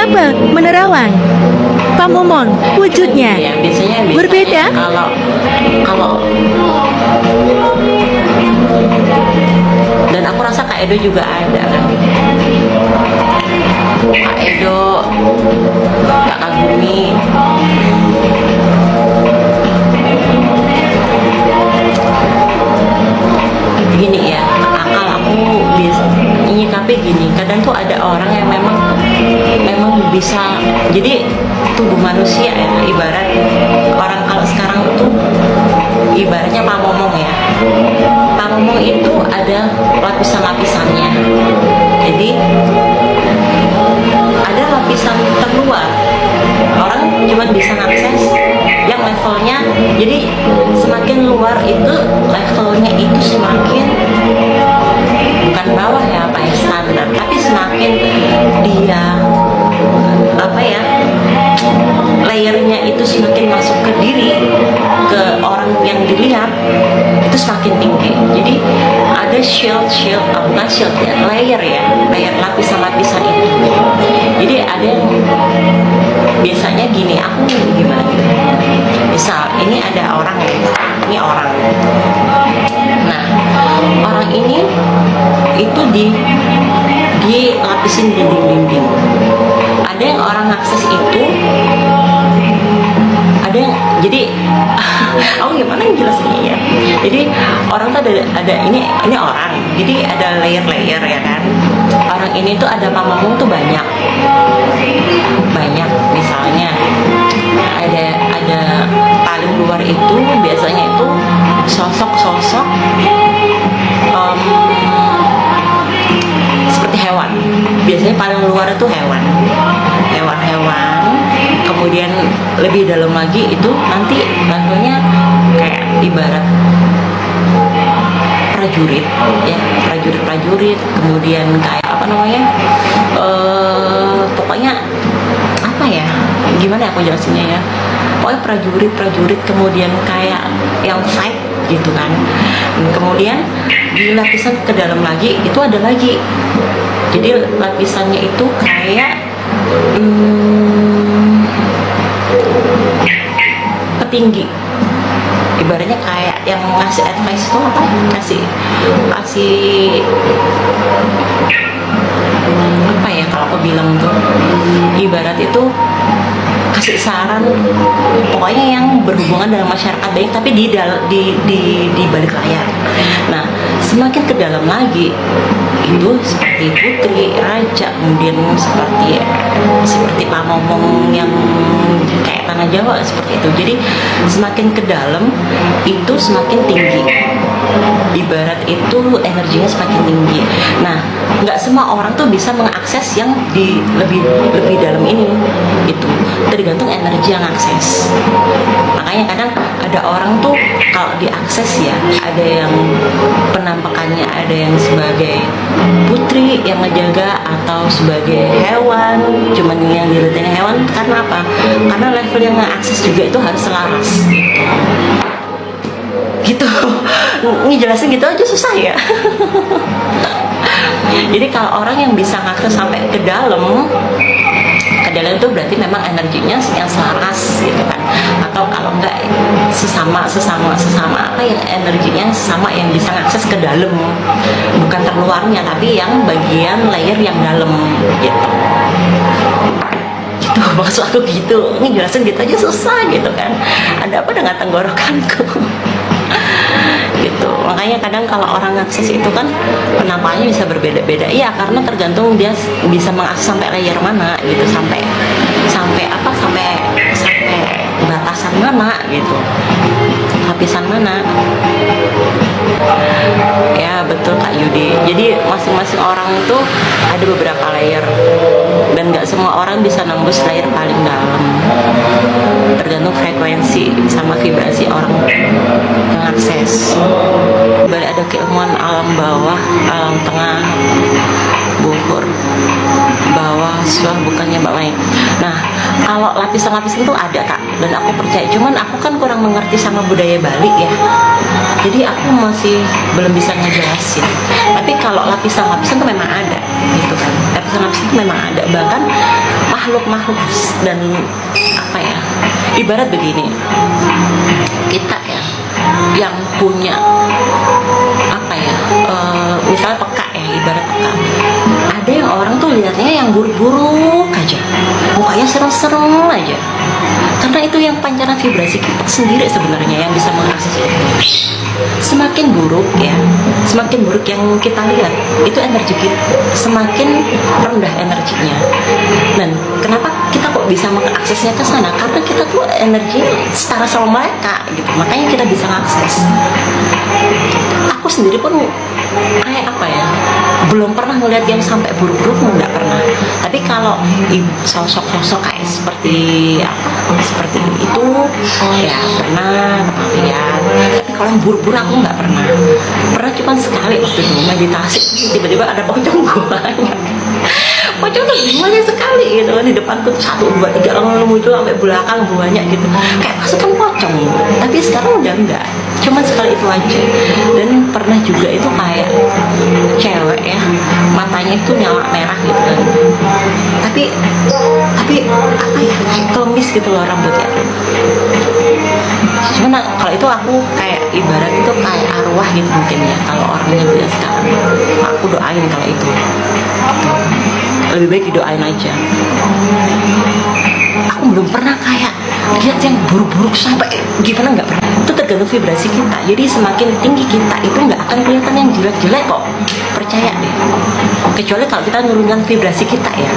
Mengapa menerawang? Pak Momon, wujudnya Ya, biasanya berbeda. kalau kalau dan aku rasa Kak Edo juga ada kan. Kak Edo, Kak Kagumi. Gini ya, akal aku bisa nyikapi gini. Kadang tuh ada orang yang memang bisa. Jadi tubuh manusia ya, ibarat orang kalau sekarang tuh ibaratnya Pak Momong ya. Pak Momong itu ada lapisan-lapisannya. Jadi ada lapisan terluar. Orang cuma bisa akses yang levelnya, jadi semakin luar itu levelnya itu semakin bukan bawah ya, apa ya, standar, tapi semakin dia apa ya, layernya itu semakin masuk ke diri, ke orang yang dilihat itu semakin tinggi. Jadi ada bukan shield ya, layer lapisan-lapisan itu. Jadi ada yang biasanya gini, aku gimana gitu, misal ini ada orang, ini orang, nah orang ini itu di lapisin dinding-dinding. Ada yang orang akses itu, ada yang jadi aku gimana jelasinnya ya. Jadi orang tuh ada ini orang, jadi ada layer-layer ya kan. Orang ini tuh ada pamamung tuh banyak, misalnya ada paling luar itu biasanya itu sosok seperti hewan. Biasanya paling luar itu hewan. Kemudian lebih dalam lagi itu nanti levelnya kayak ibarat prajurit ya, prajurit. Kemudian kayak apa namanya, pokoknya apa ya, gimana aku jelasinnya ya, pokoknya prajurit. Kemudian kayak yang fight gitu kan. Kemudian di lapisan ke dalam lagi itu ada lagi, jadi lapisannya itu kayak petinggi, ibaratnya kayak yang ngasih advice itu apa, kasih apa ya, kalau aku bilang tuh ibarat itu kasih saran, pokoknya yang berhubungan dengan masyarakat baik, tapi di balik layar. Nah, semakin ke dalam lagi itu seperti putri, raja, kemudian seperti pamomong yang kayak tanah Jawa seperti itu. Jadi semakin ke dalam itu semakin tinggi. Ibarat itu energinya semakin tinggi. Nah, nggak semua orang tuh bisa mengakses yang di lebih dalam ini. Itu tergantung energi yang akses. Makanya kadang ada orang tuh kalau diakses ya, ada yang penampakannya ada yang sebagai putri yang ngejaga atau sebagai hewan, cuman yang dilihatnya hewan. Karena apa? Karena level yang mengakses juga itu harus selaras gitu. Ini jelasin gitu aja susah ya. Jadi kalau orang yang bisa ngakses sampai ke dalam itu berarti memang energinya yang selaras gitu kan. Atau kalau enggak sesama apa yang energinya sama yang bisa ngakses ke dalam, bukan terluarnya tapi yang bagian layer yang dalam gitu. Gitu maksud aku gitu. Ini jelasin gitu aja susah gitu kan. Ada apa dengan tenggorokanku? Gitu. Makanya kadang kalau orang akses itu kan penampakannya bisa berbeda-beda. Iya, karena tergantung dia bisa mengakses sampai layer mana gitu, sampai batasan mana gitu, lapisan mana. Ya betul Kak Yudi. Jadi masing-masing orang itu ada beberapa layer dan nggak semua orang bisa nembus layer paling dalam. Tergantung frekuensi sama vibrasi orang yang akses. Balik ada keilmuan alam bawah, alam tengah, buhur, bawah, suah bukannya Mbak Mai. Nah, kalau lapisan-lapisan itu ada Kak, dan aku percaya. Cuman aku kan kurang mengerti sama budaya Bali ya. Jadi aku masih belum bisa ngejelasin. Tapi kalau lapisan-lapisan itu memang ada, gitu kan. Lapisan-lapisan itu memang ada. Bahkan makhluk-makhluk dan apa ya, ibarat begini, kita ya yang punya apa ya, misalnya peka ya, ibarat peka, ada yang orang tuh lihatnya yang buruk-buruk aja, mukanya serem-serem aja, karena itu yang pancaran vibrasi kita sendiri sebenarnya yang bisa mengakses itu. Semakin buruk ya, semakin buruk yang kita lihat, itu energi kita semakin rendah energinya. Dan kenapa kita kok bisa mengaksesnya ke sana? Karena kita tuh energi setara sama mereka gitu, makanya kita bisa mengakses. Aku sendiri pun kayak apa ya, belum pernah ngeliat yang sampai buruk-buruk, nggak pernah. Tapi kalau sosok-sosok kayak seperti apa, seperti itu ya pernah lihat. Tapi kalau yang buruk-buruk aku nggak pernah. Pernah cuma sekali waktu itu meditasi, tiba-tiba ada pocong banyak. Pocong tuh banyak sekali gitu di depanku tuh 1, 2, 3 orang muncul sampai belakang banyak gitu, kayak pasukan pocong. Tapi sekarang udah enggak, cuma sekali itu aja. Dan pernah juga itu kayak cewek ya, matanya itu nyala merah gitu kan, tapi apa ya, kayak klemis gitu loh rambutnya. Cuman kalau itu aku kayak ibarat itu kayak arwah gitu mungkin ya, kalau orangnya bilang sekarang. Aku doain kalau itu gitu. Lebih baik didoain aja. Aku belum pernah kayak lihat yang buruk-buruk sampai gimana, nggak pernah. Itu tergantung vibrasi kita. Jadi semakin tinggi kita itu nggak akan kelihatan yang jelek-jelek kok, percaya deh. Kecuali kalau kita nurunkan vibrasi kita ya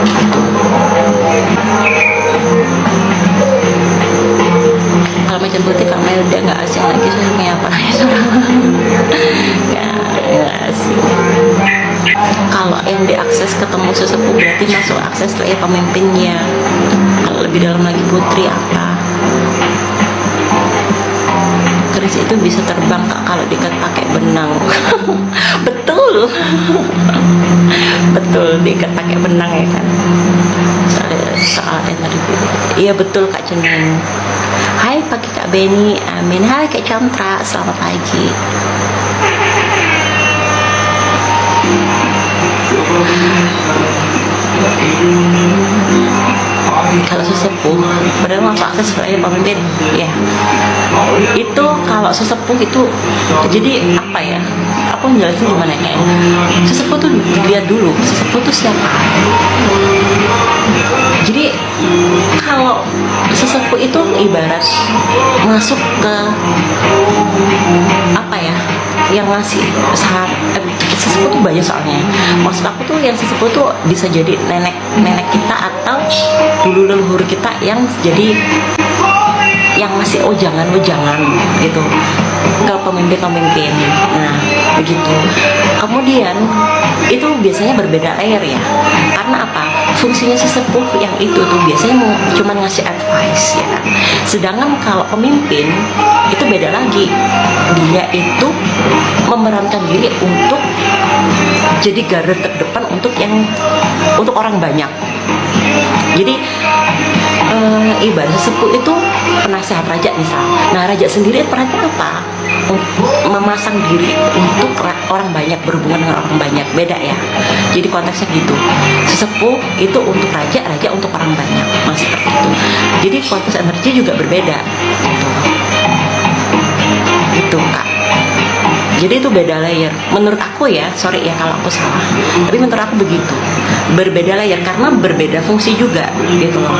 gitu. Kalau macam putih kamu udah nggak asing lagi, suaranya apa ya nggak asing. Kalau yang diakses ketemu sesepuh berarti masuk akses lah ya pemimpinnya. Kalau lebih dalam lagi putri apa, keris itu bisa terbang Kak kalau diikat pakai benang. Betul. Betul, diikat pakai benang ya kan, soal energi. Iya betul Kak Ceneng. Hai pagi Kak Beni, amin. Hai Kak Chandra, selamat pagi. Kalau sesepuh padahal masuk akses sebagai pemimpin ya, itu kalau sesepuh itu jadi apa ya, aku menjelaskan gimana ya, sesepuh tuh dilihat dulu sesepuh tuh siapa. Jadi kalau sesepuh itu ibarat masuk ke apa ya, yang ngasih saran. Sesepuh tuh banyak soalnya, maksud aku tuh yang sesepuh tuh bisa jadi nenek kita atau dulu leluhur kita yang jadi yang masih jangan gitu ke pemimpin. Nah begitu. Kemudian itu biasanya berbeda layer ya, karena apa, fungsinya sesepuh yang itu tuh biasanya mau cuma ngasih advice ya kan. Sedangkan kalau pemimpin itu beda lagi, dia itu memerankan diri untuk jadi garda terdepan untuk orang banyak. Jadi ibarat sesepuh itu penasehat raja misal. Nah raja sendiri perannya apa? Memasang diri untuk orang banyak, berhubungan dengan orang banyak, beda ya. Jadi konteksnya gitu. Sesepuh itu untuk raja untuk orang banyak, masih seperti itu. Jadi konteks energi juga berbeda. Gitu Kak. Jadi itu beda layer. Menurut aku ya, sorry ya kalau aku salah. Tapi menurut aku begitu. Berbeda layer karena berbeda fungsi juga gitu loh.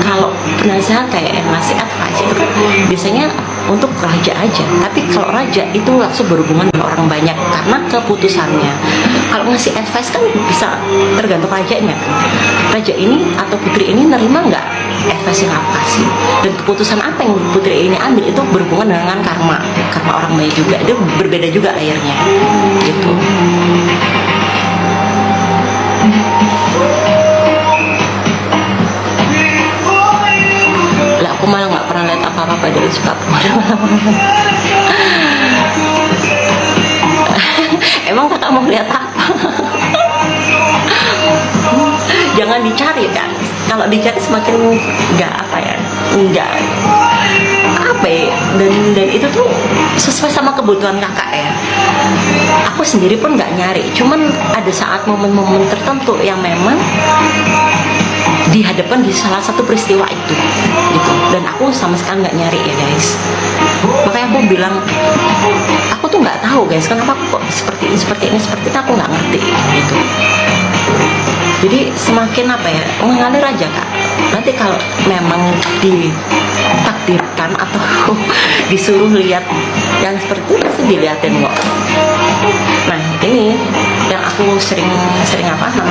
Kalau penasehat kayak ngasih advice itu kan biasanya untuk raja aja. Tapi kalau raja itu langsung berhubungan dengan orang banyak karena keputusannya. Kalau ngasih advice kan bisa tergantung rajanya kan. Raja ini atau putri ini nerima nggak advice yang aku kasih, dan keputusan apa yang putri ini ambil itu berhubungan dengan karma orang banyak juga. Itu berbeda juga layernya gitu. Lah aku malah nggak pernah lihat apa-apa dari sikap emang kakak mau lihat apa? Jangan dicari kan, kalau dicari semakin nggak apa ya, nggak apa ya, dan itu tuh sesuai sama kebutuhan kakak ya. Aku sendiri pun nggak nyari, cuman ada saat momen-momen tertentu yang memang dihadapkan di salah satu peristiwa itu gitu. Dan aku sama sekali nggak nyari ya guys, makanya aku bilang aku tuh nggak tahu guys kenapa kok seperti ini seperti itu, aku nggak ngerti gitu. Jadi semakin apa ya, mengalir aja kak. Nanti kalau memang ditakdirkan atau disuruh lihat yang seperti itu pasti dilihatin kok. Nah ini yang aku sering apa namanya